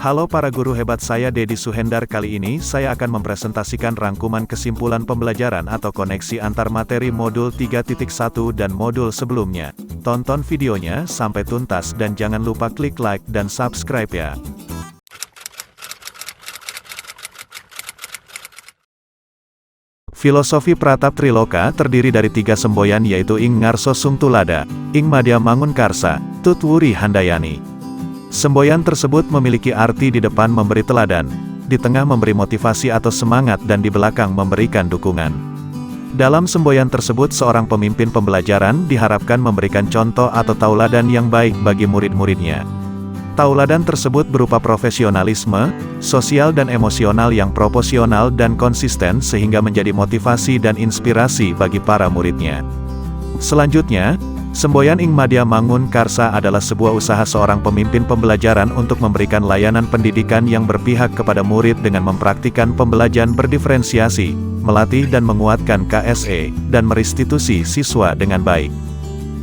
Halo para guru hebat, saya Dedi Suhendar. Kali ini saya akan mempresentasikan rangkuman kesimpulan pembelajaran atau koneksi antar materi modul 3.1 dan modul sebelumnya. Tonton videonya sampai tuntas dan jangan lupa klik like dan subscribe ya. Filosofi Pratap Triloka terdiri dari 3 semboyan, yaitu Ing Ngarso Sung Tulada, Ing Madya Mangun Karsa, Tut Wuri Handayani. Semboyan tersebut memiliki arti di depan memberi teladan, di tengah memberi motivasi atau semangat, dan di belakang memberikan dukungan. Dalam semboyan tersebut, seorang pemimpin pembelajaran diharapkan memberikan contoh atau tauladan yang baik bagi murid-muridnya. Tauladan tersebut berupa profesionalisme, sosial dan emosional yang proporsional dan konsisten sehingga menjadi motivasi dan inspirasi bagi para muridnya. Selanjutnya, semboyan Ing Madya Mangun Karsa adalah sebuah usaha seorang pemimpin pembelajaran untuk memberikan layanan pendidikan yang berpihak kepada murid dengan mempraktikkan pembelajaran berdiferensiasi, melatih dan menguatkan KSE, dan merestitusi siswa dengan baik.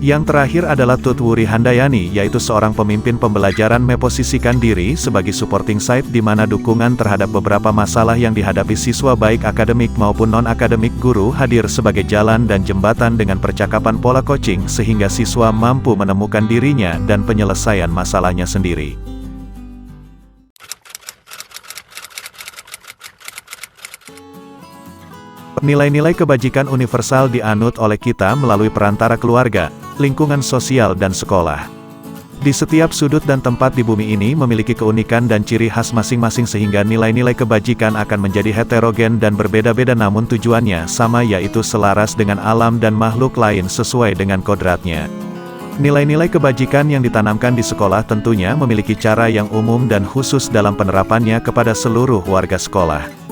Yang terakhir adalah Tut Wuri Handayani, yaitu seorang pemimpin pembelajaran memposisikan diri sebagai supporting site di mana dukungan terhadap beberapa masalah yang dihadapi siswa baik akademik maupun non-akademik. Guru hadir sebagai jalan dan jembatan dengan percakapan pola coaching sehingga siswa mampu menemukan dirinya dan penyelesaian masalahnya sendiri. Nilai-nilai kebajikan universal dianut oleh kita melalui perantara keluarga, lingkungan sosial dan sekolah. Di setiap sudut dan tempat di bumi ini memiliki keunikan dan ciri khas masing-masing sehingga nilai-nilai kebajikan akan menjadi heterogen dan berbeda-beda, namun tujuannya sama, yaitu selaras dengan alam dan makhluk lain sesuai dengan kodratnya. Nilai-nilai kebajikan yang ditanamkan di sekolah tentunya memiliki cara yang umum dan khusus dalam penerapannya kepada seluruh warga sekolah.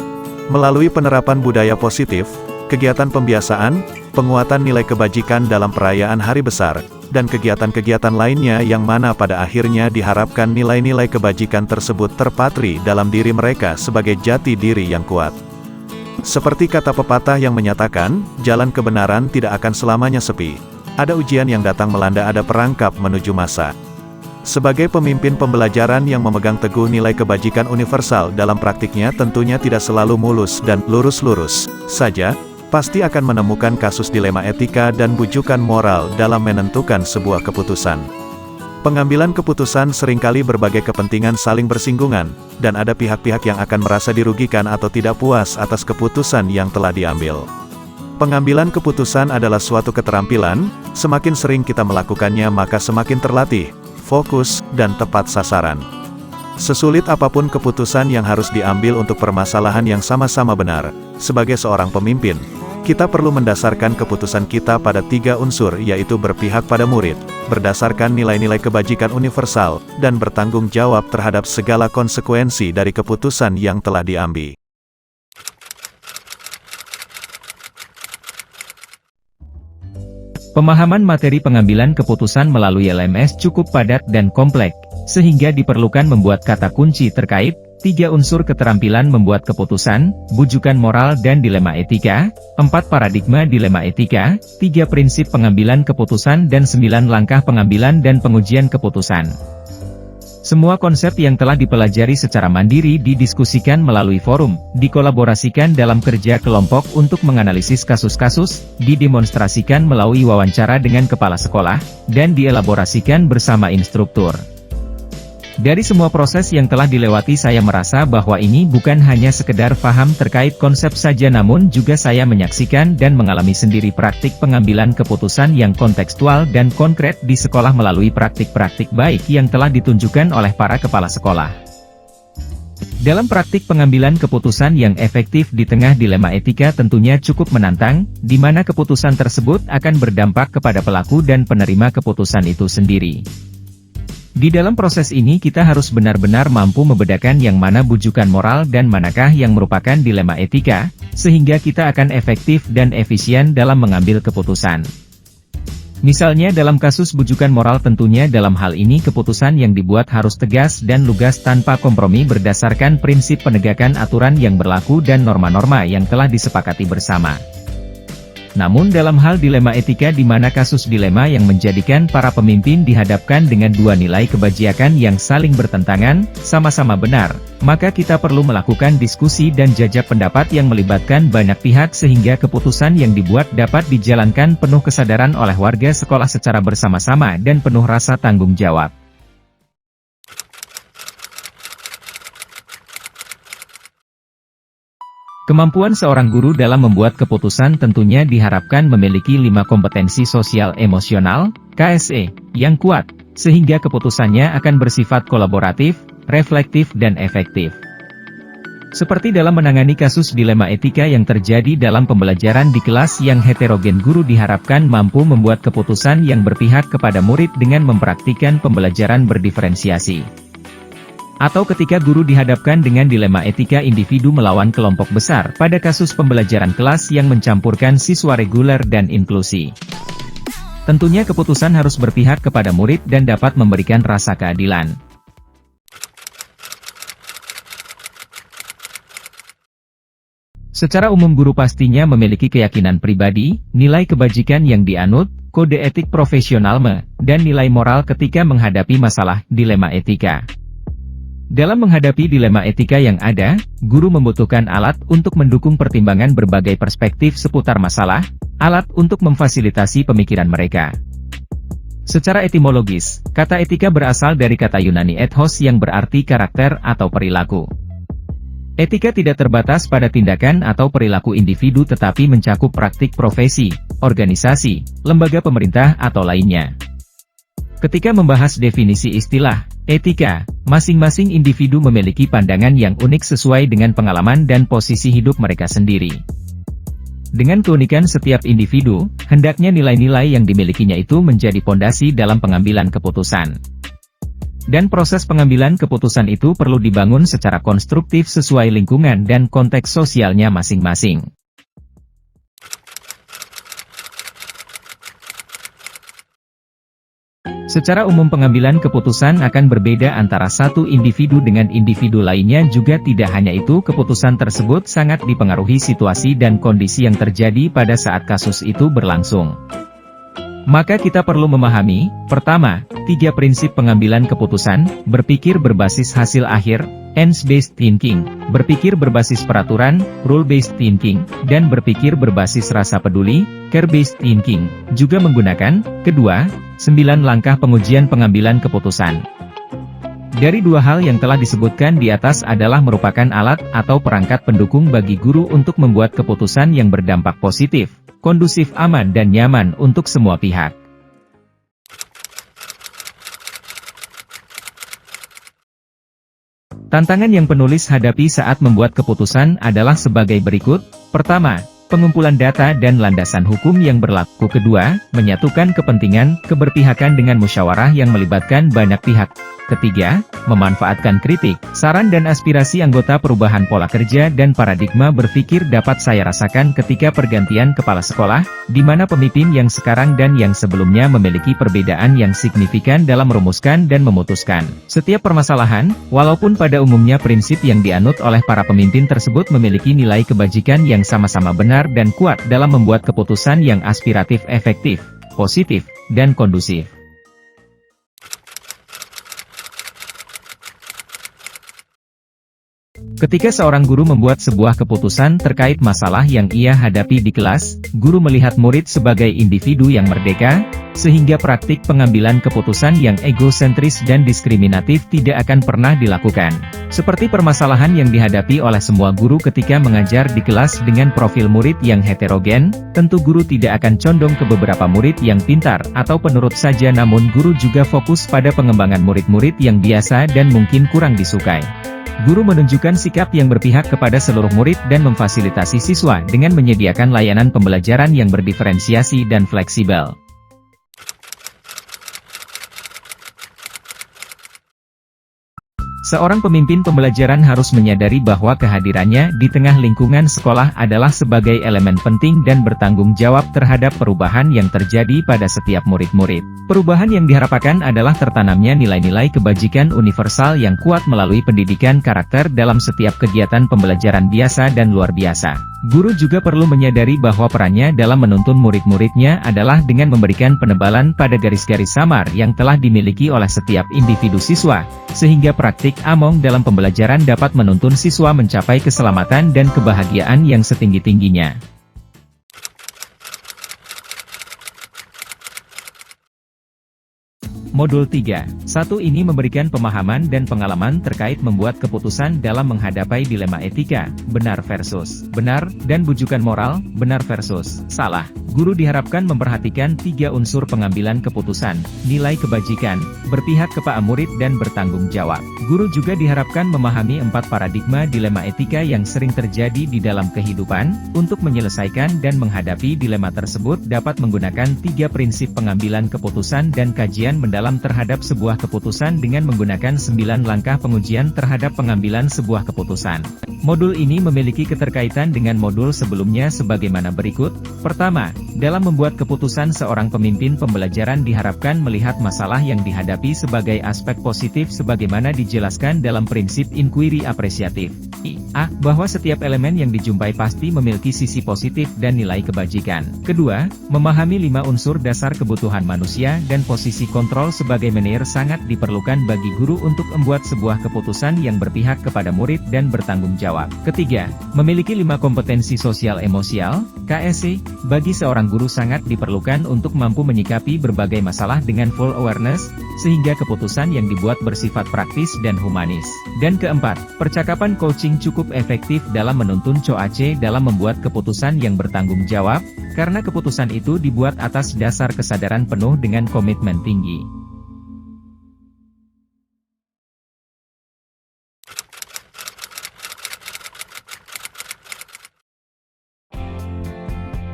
Melalui penerapan budaya positif, kegiatan pembiasaan, penguatan nilai kebajikan dalam perayaan hari besar, dan kegiatan-kegiatan lainnya yang mana pada akhirnya diharapkan nilai-nilai kebajikan tersebut terpatri dalam diri mereka sebagai jati diri yang kuat. Seperti kata pepatah yang menyatakan, jalan kebenaran tidak akan selamanya sepi. Ada ujian yang datang melanda, ada perangkap menuju masa. Sebagai pemimpin pembelajaran yang memegang teguh nilai kebajikan universal dalam praktiknya, tentunya tidak selalu mulus dan lurus-lurus saja, pasti akan menemukan kasus dilema etika dan bujukan moral dalam menentukan sebuah keputusan. Pengambilan keputusan seringkali berbagai kepentingan saling bersinggungan, dan ada pihak-pihak yang akan merasa dirugikan atau tidak puas atas keputusan yang telah diambil. Pengambilan keputusan adalah suatu keterampilan, semakin sering kita melakukannya maka semakin terlatih, fokus, dan tepat sasaran. Sesulit apapun keputusan yang harus diambil untuk permasalahan yang sama-sama benar, sebagai seorang pemimpin, kita perlu mendasarkan keputusan kita pada 3 unsur, yaitu berpihak pada murid, berdasarkan nilai-nilai kebajikan universal, dan bertanggung jawab terhadap segala konsekuensi dari keputusan yang telah diambil. Pemahaman materi pengambilan keputusan melalui LMS cukup padat dan kompleks, sehingga diperlukan membuat kata kunci terkait 3 unsur keterampilan membuat keputusan, bujukan moral dan dilema etika, 4 paradigma dilema etika, 3 prinsip pengambilan keputusan dan 9 langkah pengambilan dan pengujian keputusan. Semua konsep yang telah dipelajari secara mandiri didiskusikan melalui forum, dikolaborasikan dalam kerja kelompok untuk menganalisis kasus-kasus, didemonstrasikan melalui wawancara dengan kepala sekolah, dan dielaborasikan bersama instruktur. Dari semua proses yang telah dilewati, saya merasa bahwa ini bukan hanya sekedar paham terkait konsep saja, namun juga saya menyaksikan dan mengalami sendiri praktik pengambilan keputusan yang kontekstual dan konkret di sekolah melalui praktik-praktik baik yang telah ditunjukkan oleh para kepala sekolah. Dalam praktik pengambilan keputusan yang efektif di tengah dilema etika tentunya cukup menantang, di mana keputusan tersebut akan berdampak kepada pelaku dan penerima keputusan itu sendiri. Di dalam proses ini kita harus benar-benar mampu membedakan yang mana bujukan moral dan manakah yang merupakan dilema etika, sehingga kita akan efektif dan efisien dalam mengambil keputusan. Misalnya dalam kasus bujukan moral, tentunya dalam hal ini keputusan yang dibuat harus tegas dan lugas tanpa kompromi berdasarkan prinsip penegakan aturan yang berlaku dan norma-norma yang telah disepakati bersama. Namun dalam hal dilema etika di mana kasus dilema yang menjadikan para pemimpin dihadapkan dengan dua nilai kebajikan yang saling bertentangan, sama-sama benar, maka kita perlu melakukan diskusi dan jajak pendapat yang melibatkan banyak pihak sehingga keputusan yang dibuat dapat dijalankan penuh kesadaran oleh warga sekolah secara bersama-sama dan penuh rasa tanggung jawab. Kemampuan seorang guru dalam membuat keputusan tentunya diharapkan memiliki 5 kompetensi sosial emosional, KSE, yang kuat, sehingga keputusannya akan bersifat kolaboratif, reflektif dan efektif. Seperti dalam menangani kasus dilema etika yang terjadi dalam pembelajaran di kelas yang heterogen, guru diharapkan mampu membuat keputusan yang berpihak kepada murid dengan mempraktikkan pembelajaran berdiferensiasi. Atau ketika guru dihadapkan dengan dilema etika individu melawan kelompok besar pada kasus pembelajaran kelas yang mencampurkan siswa reguler dan inklusi. Tentunya keputusan harus berpihak kepada murid dan dapat memberikan rasa keadilan. Secara umum guru pastinya memiliki keyakinan pribadi, nilai kebajikan yang dianut, kode etik profesionalisme, dan nilai moral ketika menghadapi masalah dilema etika. Dalam menghadapi dilema etika yang ada, guru membutuhkan alat untuk mendukung pertimbangan berbagai perspektif seputar masalah, alat untuk memfasilitasi pemikiran mereka. Secara etimologis, kata etika berasal dari kata Yunani ethos yang berarti karakter atau perilaku. Etika tidak terbatas pada tindakan atau perilaku individu tetapi mencakup praktik profesi, organisasi, lembaga pemerintah atau lainnya. Ketika membahas definisi istilah etika, masing-masing individu memiliki pandangan yang unik sesuai dengan pengalaman dan posisi hidup mereka sendiri. Dengan keunikan setiap individu, hendaknya nilai-nilai yang dimilikinya itu menjadi pondasi dalam pengambilan keputusan. Dan proses pengambilan keputusan itu perlu dibangun secara konstruktif sesuai lingkungan dan konteks sosialnya masing-masing. Secara umum pengambilan keputusan akan berbeda antara satu individu dengan individu lainnya, juga tidak hanya itu keputusan tersebut sangat dipengaruhi situasi dan kondisi yang terjadi pada saat kasus itu berlangsung. Maka kita perlu memahami, pertama, 3 prinsip pengambilan keputusan, berpikir berbasis hasil akhir, ends-based thinking, berpikir berbasis peraturan, rule-based thinking, dan berpikir berbasis rasa peduli, care-based thinking, juga menggunakan, kedua, 9 langkah pengujian pengambilan keputusan. Dari dua hal yang telah disebutkan di atas adalah merupakan alat atau perangkat pendukung bagi guru untuk membuat keputusan yang berdampak positif, kondusif, aman dan nyaman untuk semua pihak. Tantangan yang penulis hadapi saat membuat keputusan adalah sebagai berikut. Pertama, pengumpulan data dan landasan hukum yang berlaku. Kedua, menyatukan kepentingan, keberpihakan dengan musyawarah yang melibatkan banyak pihak. Ketiga, memanfaatkan kritik, saran dan aspirasi anggota perubahan pola kerja dan paradigma berpikir dapat saya rasakan ketika pergantian kepala sekolah, di mana pemimpin yang sekarang dan yang sebelumnya memiliki perbedaan yang signifikan dalam merumuskan dan memutuskan setiap permasalahan, walaupun pada umumnya prinsip yang dianut oleh para pemimpin tersebut memiliki nilai kebajikan yang sama-sama benar dan kuat dalam membuat keputusan yang aspiratif, efektif, positif, dan kondusif. Ketika seorang guru membuat sebuah keputusan terkait masalah yang ia hadapi di kelas, guru melihat murid sebagai individu yang merdeka, sehingga praktik pengambilan keputusan yang egosentris dan diskriminatif tidak akan pernah dilakukan. Seperti permasalahan yang dihadapi oleh semua guru ketika mengajar di kelas dengan profil murid yang heterogen, tentu guru tidak akan condong ke beberapa murid yang pintar atau penurut saja, namun guru juga fokus pada pengembangan murid-murid yang biasa dan mungkin kurang disukai. Guru menunjukkan sikap yang berpihak kepada seluruh murid dan memfasilitasi siswa dengan menyediakan layanan pembelajaran yang berdiferensiasi dan fleksibel. Seorang pemimpin pembelajaran harus menyadari bahwa kehadirannya di tengah lingkungan sekolah adalah sebagai elemen penting dan bertanggung jawab terhadap perubahan yang terjadi pada setiap murid-murid. Perubahan yang diharapkan adalah tertanamnya nilai-nilai kebajikan universal yang kuat melalui pendidikan karakter dalam setiap kegiatan pembelajaran biasa dan luar biasa. Guru juga perlu menyadari bahwa perannya dalam menuntun murid-muridnya adalah dengan memberikan penebalan pada garis-garis samar yang telah dimiliki oleh setiap individu siswa, sehingga praktik Among dalam pembelajaran dapat menuntun siswa mencapai keselamatan dan kebahagiaan yang setinggi-tingginya. Modul 3. 1. Ini memberikan pemahaman dan pengalaman terkait membuat keputusan dalam menghadapi dilema etika, benar versus benar, dan bujukan moral, benar versus salah. Guru diharapkan memperhatikan 3 unsur pengambilan keputusan, nilai kebajikan, berpihak kepada murid dan bertanggung jawab. Guru juga diharapkan memahami 4 paradigma dilema etika yang sering terjadi di dalam kehidupan. Untuk menyelesaikan dan menghadapi dilema tersebut dapat menggunakan 3 prinsip pengambilan keputusan dan kajian mendalam terhadap sebuah keputusan dengan menggunakan 9 langkah pengujian terhadap pengambilan sebuah keputusan. Modul ini memiliki keterkaitan dengan modul sebelumnya sebagaimana berikut. Pertama, dalam membuat keputusan seorang pemimpin pembelajaran diharapkan melihat masalah yang dihadapi sebagai aspek positif sebagaimana dijelaskan dalam prinsip inquiry apresiatif. A. Bahwa setiap elemen yang dijumpai pasti memiliki sisi positif dan nilai kebajikan. Kedua, memahami 5 unsur dasar kebutuhan manusia dan posisi kontrol sebagai menir sangat diperlukan bagi guru untuk membuat sebuah keputusan yang berpihak kepada murid dan bertanggung jawab. Ketiga, memiliki 5 kompetensi sosial emosial, KSE, bagi seorang guru sangat diperlukan untuk mampu menyikapi berbagai masalah dengan full awareness, sehingga keputusan yang dibuat bersifat praktis dan humanis. Dan keempat, percakapan coaching cukup efektif dalam menuntun coach dalam membuat keputusan yang bertanggung jawab, karena keputusan itu dibuat atas dasar kesadaran penuh dengan komitmen tinggi.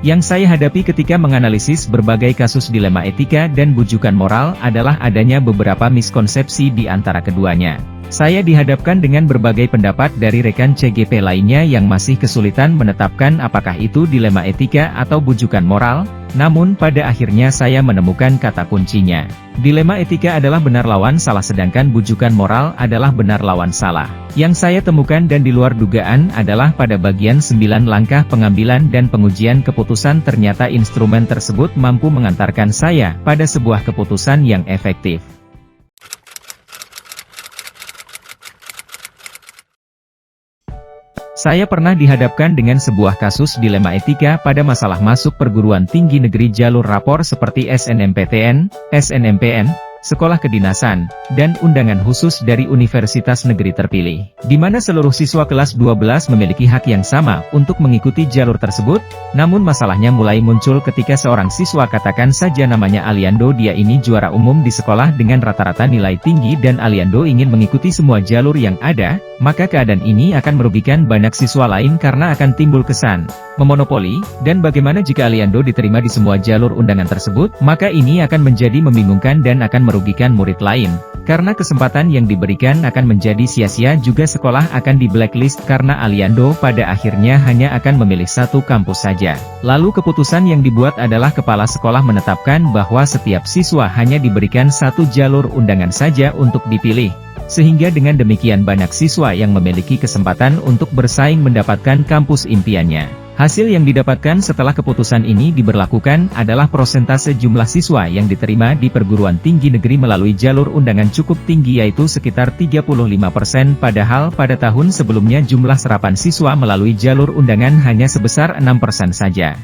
Yang saya hadapi ketika menganalisis berbagai kasus dilema etika dan bujukan moral adalah adanya beberapa miskonsepsi di antara keduanya. Saya dihadapkan dengan berbagai pendapat dari rekan CGP lainnya yang masih kesulitan menetapkan apakah itu dilema etika atau bujukan moral, namun pada akhirnya saya menemukan kata kuncinya. Dilema etika adalah benar lawan salah sedangkan bujukan moral adalah benar lawan salah. Yang saya temukan dan di luar dugaan adalah pada bagian 9 langkah pengambilan dan pengujian keputusan ternyata instrumen tersebut mampu mengantarkan saya pada sebuah keputusan yang efektif. Saya pernah dihadapkan dengan sebuah kasus dilema etika pada masalah masuk perguruan tinggi negeri jalur rapor seperti SNMPTN, SNMPN, sekolah kedinasan, dan undangan khusus dari universitas negeri terpilih, di mana seluruh siswa kelas 12 memiliki hak yang sama untuk mengikuti jalur tersebut. Namun masalahnya mulai muncul ketika seorang siswa, katakan saja namanya Aliando, dia ini juara umum di sekolah dengan rata-rata nilai tinggi dan Aliando ingin mengikuti semua jalur yang ada, maka keadaan ini akan merugikan banyak siswa lain karena akan timbul kesan memonopoli, dan bagaimana jika Aliando diterima di semua jalur undangan tersebut, maka ini akan menjadi membingungkan dan akan merugikan murid lain, karena kesempatan yang diberikan akan menjadi sia-sia, juga sekolah akan di blacklist karena Aliando pada akhirnya hanya akan memilih satu kampus saja. Lalu keputusan yang dibuat adalah kepala sekolah menetapkan bahwa setiap siswa hanya diberikan satu jalur undangan saja untuk dipilih, sehingga dengan demikian banyak siswa yang memiliki kesempatan untuk bersaing mendapatkan kampus impiannya. Hasil yang didapatkan setelah keputusan ini diberlakukan adalah persentase jumlah siswa yang diterima di perguruan tinggi negeri melalui jalur undangan cukup tinggi, yaitu sekitar 35%, padahal pada tahun sebelumnya jumlah serapan siswa melalui jalur undangan hanya sebesar 6% saja.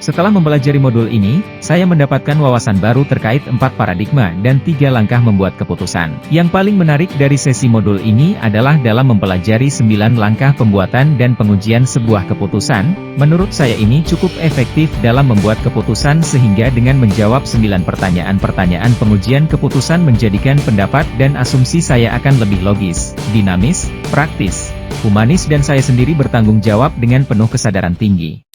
Setelah mempelajari modul ini, saya mendapatkan wawasan baru terkait 4 paradigma dan 3 langkah membuat keputusan. Yang paling menarik dari sesi modul ini adalah dalam mempelajari 9 langkah pembuatan dan pengujian sebuah keputusan. Menurut saya ini cukup efektif dalam membuat keputusan, sehingga dengan menjawab 9 pertanyaan-pertanyaan pengujian keputusan menjadikan pendapat dan asumsi saya akan lebih logis, dinamis, praktis, humanis, dan saya sendiri bertanggung jawab dengan penuh kesadaran tinggi.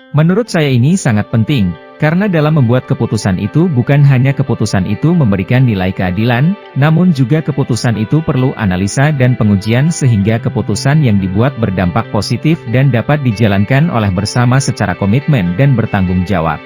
Menurut saya ini sangat penting, karena dalam membuat keputusan itu bukan hanya keputusan itu memberikan nilai keadilan, namun juga keputusan itu perlu analisa dan pengujian sehingga keputusan yang dibuat berdampak positif dan dapat dijalankan oleh bersama secara komitmen dan bertanggung jawab.